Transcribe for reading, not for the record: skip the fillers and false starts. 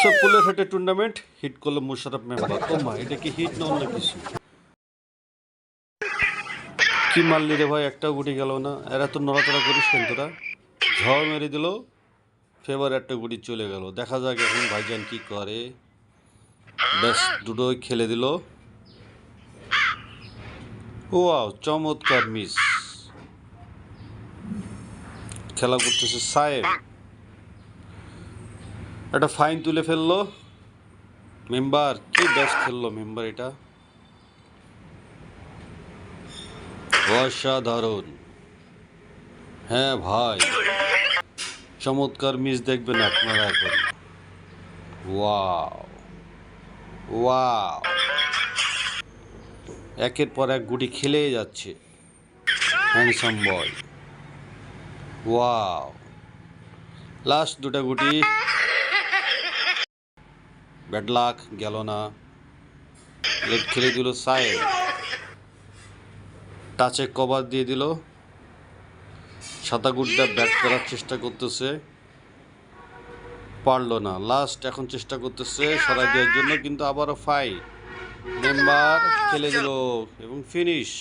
সব পুলের হেঁটে টুর্নামেন্ট হিট করলো মুশারফ মেম্বার। ও মা, এটা কি হিট না অন্য কিছু? কি মারলি রে ভাই, একটাও গুটি গেল না। এরা তো নড়াচড়া করিস কেন তোরা? ঝড় মেরে দিল, ফেবার একটা গুটি চলে গেল। দেখা যাক এখন ভাইজান কি করে। ব্যাস, দুটোই খেলে দিল। ওয়াও, চমৎকার মিস। খেলা করতেছে সায়েব, একটা ফাইন তুলে ফেললো মেম্বার। কি ব্যাস খেললো মেম্বার, এটা অসাধারণ। হ্যাঁ ভাই, চমৎকার মিস দেখবেন আপনারা এখন। ওয়াও ওয়াও, একের পর এক গুটি খেলেই যাচ্ছে হ্যান্ডসাম বয়। ওয়াও, লাস্ট দুটা গুটি, ব্যাড লাক, গেল না। লেট খেলে দিল সায়েব, টাচে কভার দিয়ে দিল। সাতাগুড্ডা ব্যাট করার চেষ্টা করতেছে, পারলো না। লাস্ট এখন চেষ্টা করতেছে সরাই দেওয়ার জন্য, কিন্তু আবারও ফাইট। মেম্বার খেলে দিল এবং ফিনিশ।